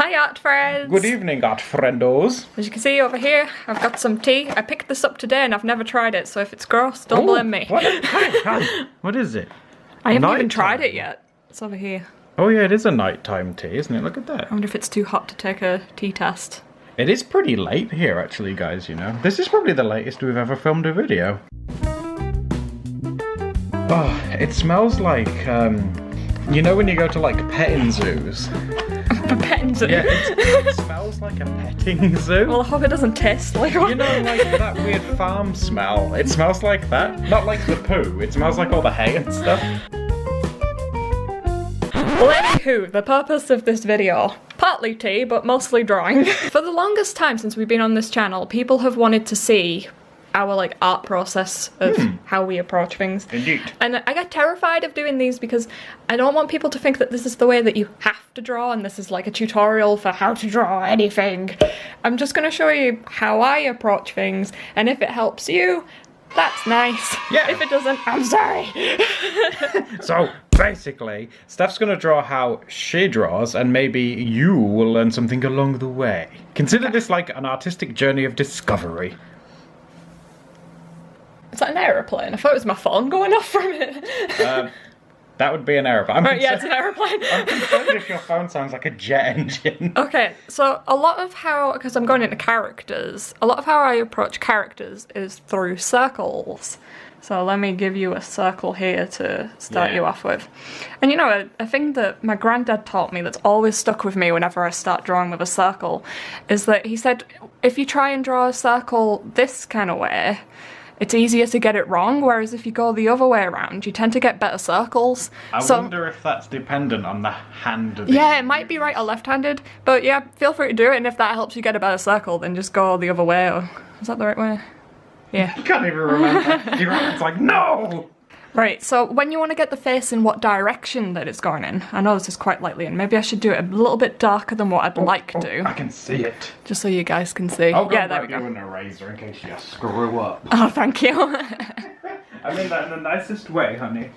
Hi art friends! Good evening, art friendos. As you can see over here, I've got some tea. I picked this up today and I've never tried it, so if it's gross, don't blame me. What is it? I haven't even tried it yet. It's over here. Oh yeah, it is a nighttime tea, isn't it? Look at that. I wonder if it's too hot to take a tea test. It is pretty late here, actually, guys, you know. This is probably the latest we've ever filmed a video. Oh, it smells like, you know when you go to, like, petting zoos? A petting zoo? Yeah, it smells like a petting zoo. Well, I hope it doesn't taste like one. You know, like that weird farm smell? It smells like that. Not like the poo, it smells like all the hay and stuff. Well, anywho, the purpose of this video, partly tea, but mostly drawing. For the longest time since we've been on this channel, people have wanted to see our like art process of how we approach things. Indeed. And I get terrified of doing these because I don't want people to think that this is the way that you have to draw and this is like a tutorial for how to draw anything. I'm just going to show you how I approach things, and if it helps you, that's nice. Yeah. If it doesn't, I'm sorry. So, basically, Steph's gonna draw how she draws, and maybe you will learn something along the way. Consider this like an artistic journey of discovery. Is that an aeroplane? I thought it was my phone going off from it. That would be an aeroplane. Right, yeah, it's an aeroplane. I'm concerned if your phone sounds like a jet engine. Okay, so a lot of how, because I'm going into characters, a lot of how I approach characters is through circles. So let me give you a circle here to start you off with. And you know, a thing that my granddad taught me that's always stuck with me whenever I start drawing with a circle is that he said, if you try and draw a circle this kind of way, it's easier to get it wrong, whereas if you go the other way around, you tend to get better circles. I wonder if that's dependent on the hand of the Yeah, it might be right or left-handed, but yeah, feel free to do it, and if that helps you get a better circle, then just go the other way. Or is that the right way? Yeah. I can't even remember. It's like, no! Right, so when you want to get the face in what direction that it's going in, I know this is quite lightly, and maybe I should do it a little bit darker than what I'd like to. I can see it. Just so you guys can see. I'll go yeah, there grab we go. you an eraser in case you screw up. Oh, thank you. I mean that in the nicest way, honey.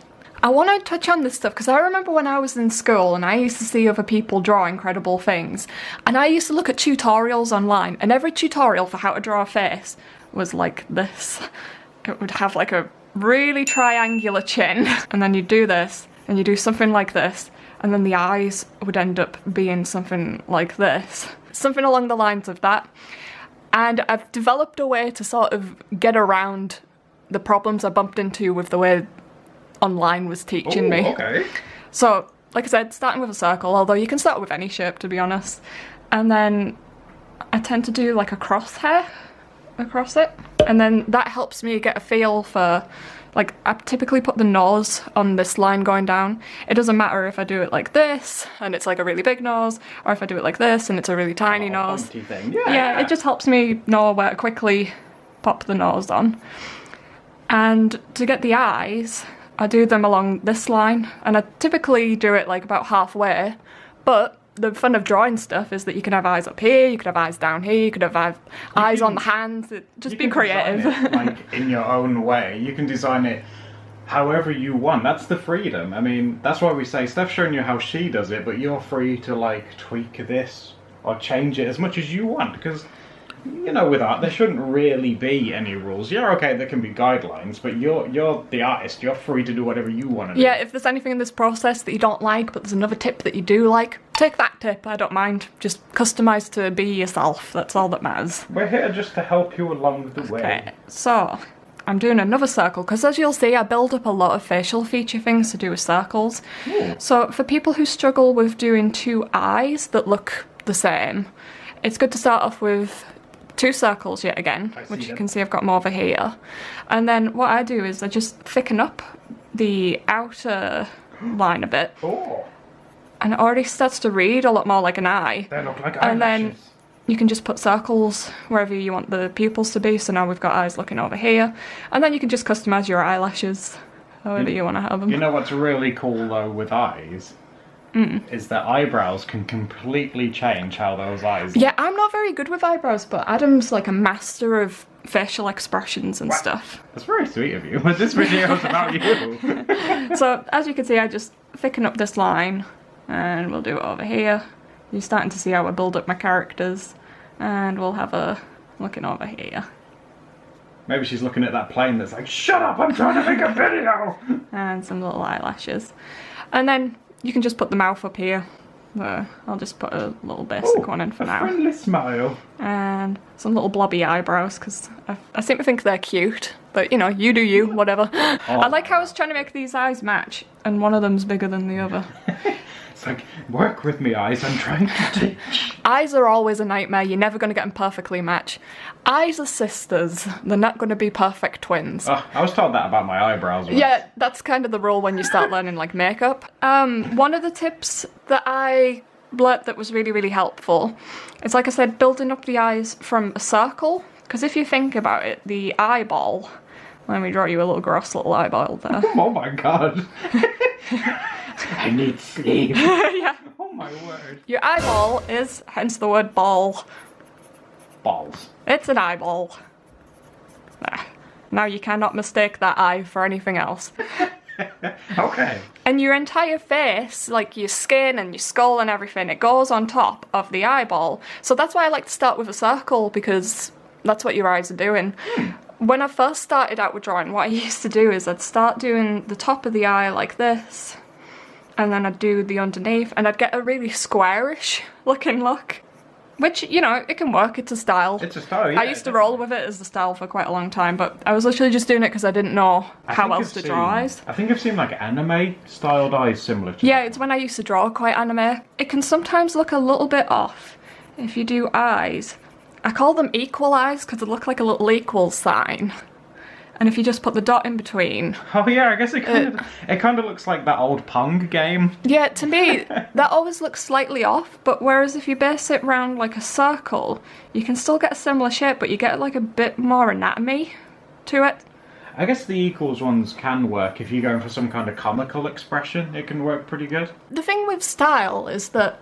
I want to touch on this stuff because I remember when I was in school and I used to see other people draw incredible things, and I used to look at tutorials online, and every tutorial for how to draw a face was like this. It would have like a really triangular chin, and then you do this, and you do something like this, and then the eyes would end up being something like this. Something along the lines of that. And I've developed a way to sort of get around the problems I bumped into with the way online was teaching me. Okay. So, like I said, starting with a circle, although you can start with any shape to be honest. And then I tend to do like a crosshair across it, and then that helps me get a feel for, like, I typically put the nose on this line going down. It doesn't matter if I do it like this and it's like a really big nose, or if I do it like this and it's a really tiny nose. Thing. Yeah, it just helps me know where to quickly pop the nose on. And to get the eyes, I do them along this line, and I typically do it like about halfway, but the fun of drawing stuff is that you can have eyes up here, you could have eyes down here, you could have eyes on the hands. Just be creative. It, like, in your own way. You can design it however you want. That's the freedom. I mean, that's why we say Steph's showing you how she does it, but you're free to like tweak this or change it as much as you want, because you know, with art, there shouldn't really be any rules. Yeah, okay, there can be guidelines, but you're the artist. You're free to do whatever you want to do. Yeah, if there's anything in this process that you don't like, but there's another tip that you do like, take that tip. I don't mind. Just customise to be yourself. That's all that matters. We're here just to help you along the way. Okay, so I'm doing another circle, because as you'll see, I build up a lot of facial feature things to do with circles. Ooh. So for people who struggle with doing two eyes that look the same, it's good to start off with two circles yet again, which you can see I've got more over here. And then what I do is I just thicken up the outer line a bit. Oh. And it already starts to read a lot more like an eye. They look like and eyelashes. Then you can just put circles wherever you want the pupils to be. So now we've got eyes looking over here. And then you can just customise your eyelashes however you want to have them. You know what's really cool though with eyes? Is that eyebrows can completely change how those eyes look. Yeah, I'm not very good with eyebrows, but Adam's like a master of facial expressions and stuff. That's very sweet of you, but this video is about you. So, as you can see, I just thicken up this line, and we'll do it over here, you're starting to see how I build up my characters. And we'll have a looking over here. Maybe she's looking at that plane that's like, shut up, I'm trying to make a video! And some little eyelashes. And then you can just put the mouth up here. I'll just put a little basic one in for now. A friendly smile. And some little blobby eyebrows, because I seem to think they're cute. But, you know, you do you, whatever. I like how I was trying to make these eyes match, and one of them's bigger than the other. It's like, work with me, eyes, I'm trying to teach. Eyes are always a nightmare, you're never going to get them perfectly matched. Eyes are sisters, they're not going to be perfect twins. Oh, I was told that about my eyebrows once. Yeah, that's kind of the rule when you start learning like makeup. One of the tips that I learnt that was really, really helpful is, like I said, building up the eyes from a circle. Because if you think about it, the eyeball... Let me draw you a little gross little eyeball there. Oh my god. I need sleep. Yeah. Oh my word. Your eyeball is, hence the word ball. Balls. It's an eyeball. There. Now you cannot mistake that eye for anything else. Okay. And your entire face, like your skin and your skull and everything, it goes on top of the eyeball. So that's why I like to start with a circle, because that's what your eyes are doing. When I first started out with drawing, what I used to do is I'd start doing the top of the eye like this, and then I'd do the underneath, and I'd get a really squarish looking look. Which, you know, it can work, it's a style. It's a style, yeah. I used to roll with it as a style for quite a long time, but I was literally just doing it because I didn't know how else to draw eyes. I think I've seen like anime styled eyes similar to Yeah, that. it's when I used to draw quite anime. It can sometimes look a little bit off if you do eyes. I call them equal eyes because they look like a little equal sign. And if you just put the dot in between... Oh yeah, I guess it kind of looks like that old Pong game. Yeah, to me, that always looks slightly off, but whereas if you base it round like a circle, you can still get a similar shape, but you get like a bit more anatomy to it. I guess the equals ones can work if you're going for some kind of comical expression. It can work pretty good. The thing with style is that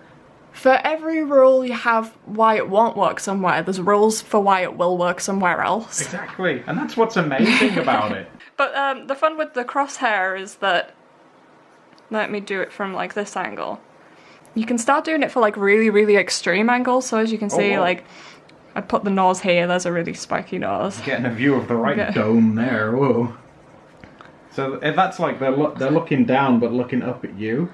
for every rule you have why it won't work somewhere, there's rules for why it will work somewhere else. Exactly, and that's what's amazing about it. But the fun with the crosshair is that, let me do it from like this angle. You can start doing it for like really, really extreme angles, so as you can see, like, I'd put the nose here, there's a really spiky nose. Getting a view of the right dome there, whoa. So if that's like they're looking down but looking up at you.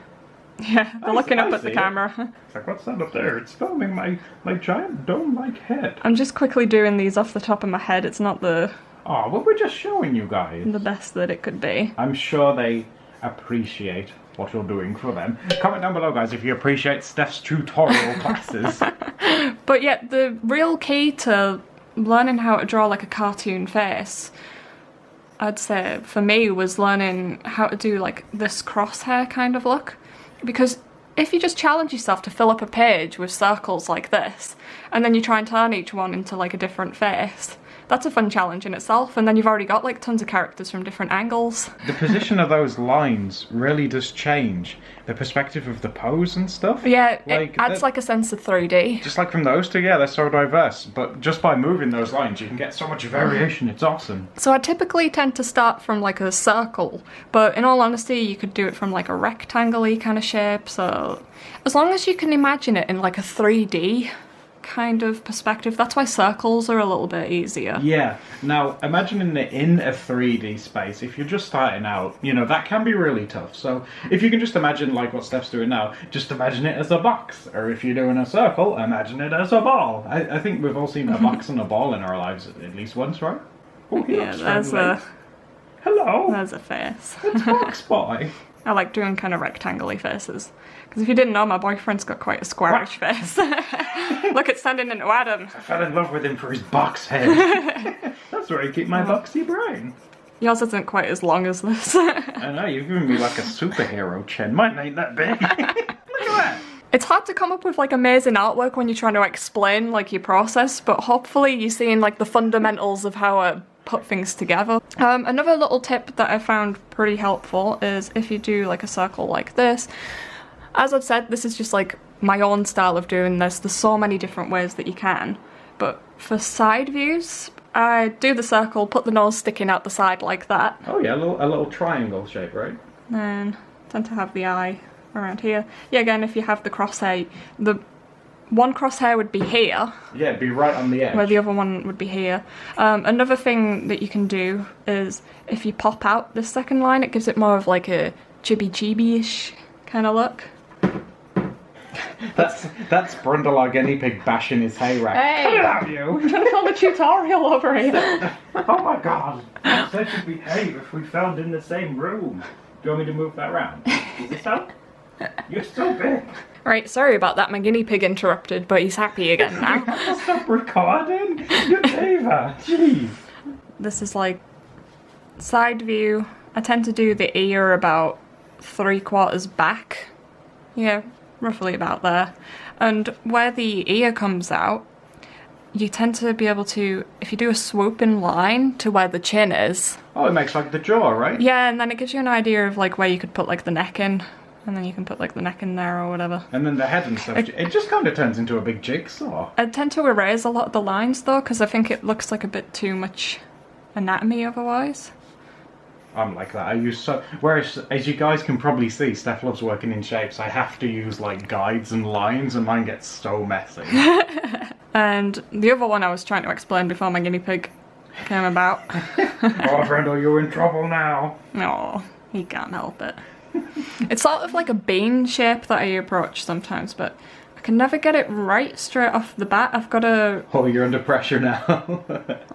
Yeah, they're looking up at the camera. It's like, what's that up there? It's filming my giant dome-like head. I'm just quickly doing these off the top of my head. It's not the... Oh, well, we're just showing you guys. The best that it could be. I'm sure they appreciate what you're doing for them. Comment down below, guys, if you appreciate Steph's tutorial classes. But yeah, the real key to learning how to draw like a cartoon face, I'd say, for me, was learning how to do like this crosshair kind of look. Because if you just challenge yourself to fill up a page with circles like this, and then you try and turn each one into like a different face, that's a fun challenge in itself, and then you've already got like tons of characters from different angles. The position of those lines really does change the perspective of the pose and stuff. Yeah, like, it adds like a sense of 3D. Just like from those two, yeah, they're so diverse, but just by moving those lines you can get so much variation, it's awesome. So I typically tend to start from like a circle, but in all honesty you could do it from like a rectangle-y kind of shape, so as long as you can imagine it in like a 3D kind of perspective. That's why circles are a little bit easier. Yeah. Now, imagining it in a 3D space, if you're just starting out, you know, that can be really tough. So if you can just imagine like what Steph's doing now, just imagine it as a box. Or if you're doing a circle, imagine it as a ball. I think we've all seen a box and a ball in our lives at least once, right? Oh, yeah, there's a... Hello! There's a face. It's Box Boy. I like doing kind of rectangle-y faces. Because if you didn't know, my boyfriend's got quite a squarish face. Look, it's turning into Adam. I fell in love with him for his box head. That's where I keep my boxy brain. Yours isn't quite as long as this. I know, you've given me like a superhero chin. Mine ain't that big. Look at that. It's hard to come up with like amazing artwork when you're trying to explain like your process, but hopefully you're seeing like the fundamentals of how I put things together. Another little tip that I found pretty helpful is if you do like a circle like this. As I've said, this is just like my own style of doing this. There's so many different ways that you can. But for side views, I do the circle, put the nose sticking out the side like that. Oh yeah, a little triangle shape, right? And tend to have the eye around here. Yeah, again, if you have the crosshair, the one crosshair would be here, Yeah, it'd be right on the edge. where the other one would be here. Another thing that you can do is if you pop out this second line, it gives it more of like a chibi-chibi-ish kind of look. That's Brindle, our guinea pig, bashing his hay rack. Hey! Cut it out, you! I'm trying to film a tutorial over here. Oh my god! I said you'd behave if we filmed in the same room. Do you want me to move that round? Does this help? You're so big! Right, sorry about that, my guinea pig interrupted, but he's happy again now. Stop recording! You're Dava! Jeez! This is like side view. I tend to do the ear about 3/4 back. Yeah, roughly about there. And where the ear comes out, you tend to be able to, if you do a swooping line to where the chin is. Oh, it makes like the jaw, right? Yeah, and then it gives you an idea of like where you could put like the neck in. And then you can put like the neck in there or whatever. And then the head and stuff. It just kind of turns into a big jigsaw. I tend to erase a lot of the lines though, because I think it looks like a bit too much anatomy otherwise. I'm like that. I use so. Whereas, as you guys can probably see, Steph loves working in shapes. I have to use like guides and lines, and mine gets so messy. And the other one I was trying to explain before my guinea pig came about. Oh, Brindle, you're in trouble now. No, he can't help it. It's sort of like a bean shape that I approach sometimes, but I can never get it right straight off the bat. I've got to... Oh, you're under pressure now.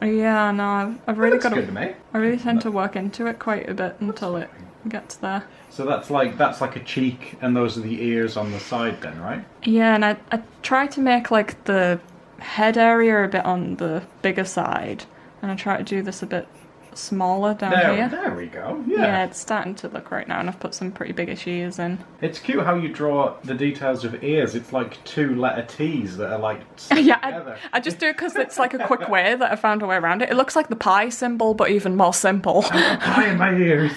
Yeah, no, I've really Looks got good to to... me. I really tend to work into it quite a bit until it gets there. So that's like a cheek, and those are the ears on the side, then, right? Yeah, and I try to make like the head area a bit on the bigger side, and I try to do this a bit smaller down here. There we go. Yeah, Yeah. it's starting to look right now, and I've put some pretty biggish ears in. It's cute how you draw the details of ears. It's like 2-letter T's that are like Yeah, together. I just do it because it's like a quick way that I found a way around it. It looks like the pi symbol, but even more simple. I've got pie in my ears.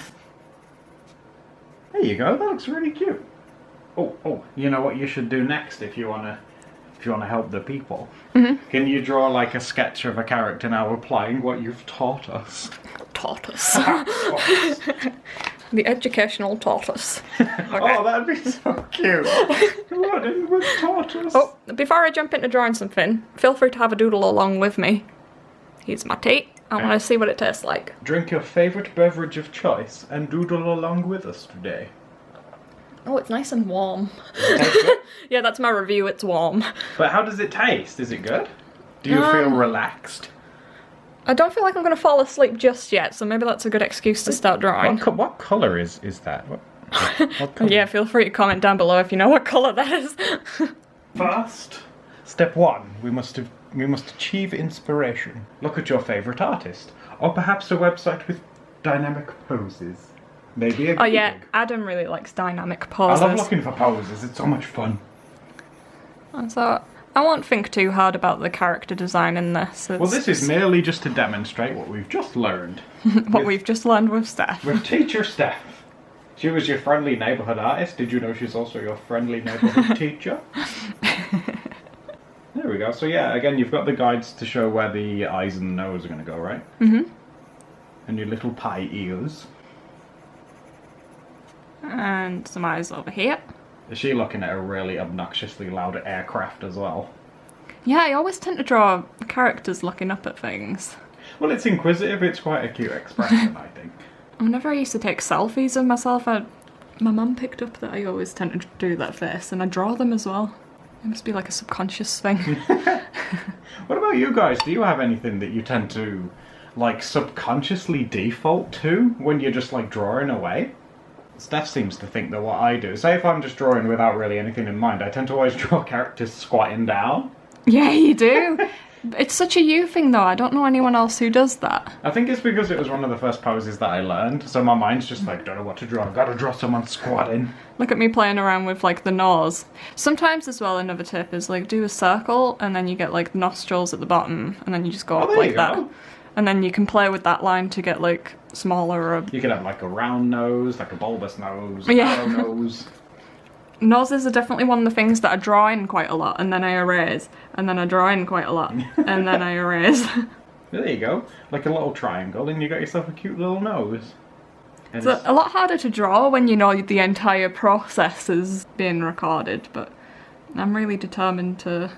There you go. That looks really cute. Oh! You know what you should do next if you wanna help the people? Mm-hmm. Can you draw like a sketch of a character now applying what you've taught us? Tortoise. The educational tortoise. Oh, that'd be so cute. What in with tortoise? Oh, before I jump into drawing something, feel free to have a doodle along with me. Here's my tea. I want to see what it tastes like. Drink your favourite beverage of choice and doodle along with us today. Oh, it's nice and warm. Taste good? Yeah, that's my review. It's warm. But how does it taste? Is it good? Do you feel relaxed? I don't feel like I'm going to fall asleep just yet, so maybe that's a good excuse to start drawing. What colour is that? What colour? Yeah, feel free to comment down below if you know what colour that is. First, step 1, we must achieve inspiration. Look at your favourite artist, or perhaps a website with dynamic poses. Maybe a Oh yeah, gig. Adam really likes dynamic I poses. love looking for poses, it's so much fun. And so I won't think too hard about the character design in this. Well, this is merely just to demonstrate what we've just learned. what we've just learned with Steph. With teacher Steph. She was your friendly neighbourhood artist. Did you know she's also your friendly neighbourhood teacher? There we go. So yeah, again, you've got the guides to show where the eyes and the nose are going to go, right? Mm-hmm. And your little pie ears. And some eyes over here. Is she looking at a really obnoxiously loud aircraft as well? Yeah, I always tend to draw characters looking up at things. Well, it's inquisitive. It's quite a cute expression, I think. Whenever I used to take selfies of myself, my mum picked up that I always tend to do that face, and I draw them as well. It must be like a subconscious thing. What about you guys? Do you have anything that you tend to, like, subconsciously default to when you're just, like, drawing away? Steph seems to think that what I do, say if I'm just drawing without really anything in mind, I tend to always draw characters squatting down. Yeah, you do. It's such a you thing though, I don't know anyone else who does that. I think it's because it was one of the first poses that I learned, so my mind's just like, don't know what to draw, I've got to draw someone squatting. Look at me playing around with like the nose. Sometimes as well another tip is like do a circle and then you get like nostrils at the bottom and then you just go up there like you that. go. And then you can play with that line to get like smaller or... You could have like a round nose, like a bulbous nose, Yeah. arrow nose. Noses are definitely one of the things that I draw in quite a lot and then I erase. And then I draw in quite a lot and then I erase. There you go, like a little triangle and you got yourself a cute little nose. And It's a lot harder to draw when you know the entire process is being recorded, but I'm really determined to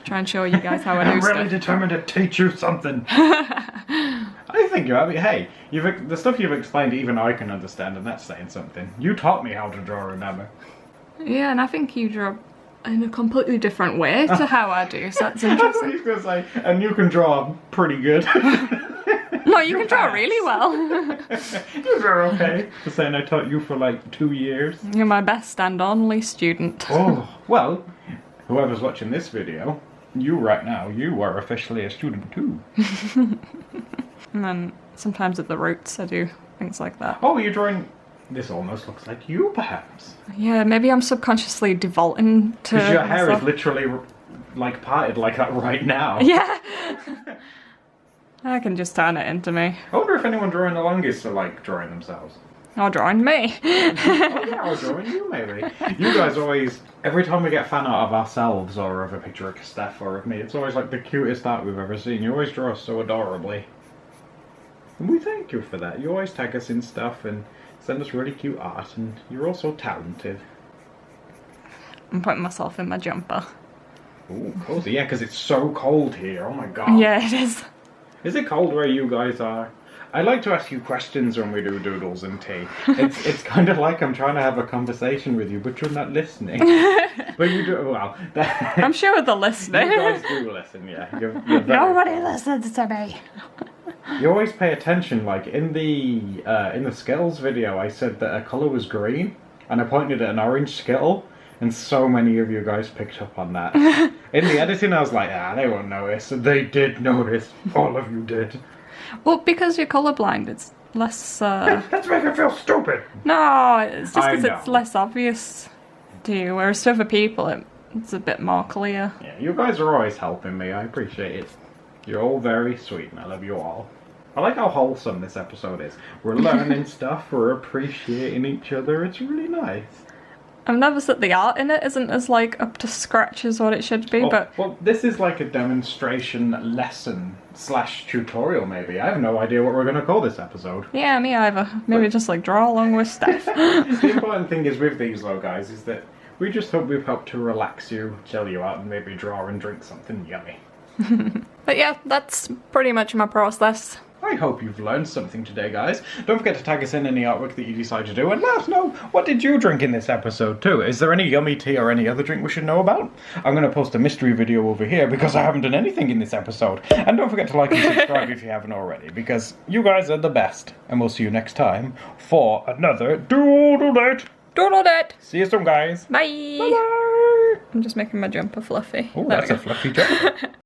try and show you guys how I do I'm really stuff. determined to teach you something. I think you have. Hey, the stuff you've explained, even I can understand, and that's saying something. You taught me how to draw, remember? Yeah, and I think you draw in a completely different way to how I do, so that's I thought interesting. you were going to say, and you can draw pretty good. No, you can draw really well. You draw okay. Just saying I taught you for like 2 years. You're my best and only student. Oh, well, whoever's watching this video, you right now, you are officially a student too. And then sometimes at the roots I do things like that. Oh, you're drawing... This almost looks like you, perhaps. Yeah, maybe I'm subconsciously defaulting to Because your hair myself. is literally, like, parted like that right now. Yeah. I can just turn it into me. I wonder if anyone drawing along is to, like, drawing themselves. Or drawing me. Oh, yeah, or drawing you, maybe. You guys always... Every time we get fan art of ourselves, or of a picture of Steph or of me, it's always, like, the cutest art we've ever seen. You always draw us so adorably. And we thank you for that. You always tag us in stuff and send us really cute art, and you're all so talented. I'm putting myself in my jumper. Ooh, cozy. Yeah, because it's so cold here. Oh my god. Yeah, it is. Is it cold where you guys are? I like to ask you questions when we do doodles and tea. It's kind of like I'm trying to have a conversation with you, but you're not listening. But you do, well. I'm sure they're You listening. guys do listen, yeah. You're very Nobody cool. listens to me. You always pay attention, like in the Skittles video I said that a colour was green, and I pointed at an orange Skittle, and so many of you guys picked up on that. In the editing I was like, they won't notice, and they did notice. All of you did. Well, because you're colourblind, it's less, Let's make it feel stupid! No, it's just I because it's know. less obvious to you, whereas to other people it's a bit more clear. Yeah, you guys are always helping me, I appreciate it. You're all very sweet, and I love you all. I like how wholesome this episode is. We're learning stuff, we're appreciating each other, it's really nice. I've never said the art in it isn't as, like, up to scratch as what it should be, but... Well, this is like a demonstration lesson / tutorial, maybe. I have no idea what we're going to call this episode. Yeah, me either. Maybe just, like, draw along with Steph. The important thing is with these, though, guys, is that we just hope we've helped to relax you, chill you out, and maybe draw and drink something yummy. But yeah, that's pretty much my process. I hope you've learned something today, guys. Don't forget to tag us in any artwork that you decide to do, and let us know, what did you drink in this episode too? Is there any yummy tea or any other drink we should know about? I'm going to post a mystery video over here because I haven't done anything in this episode. And don't forget to like and subscribe if you haven't already, because you guys are the best. And we'll see you next time for another Doodle Date. Doodle it! See you soon, guys. Bye! Bye-bye. I'm just making my jumper fluffy. Oh, There that's we a go. fluffy jumper.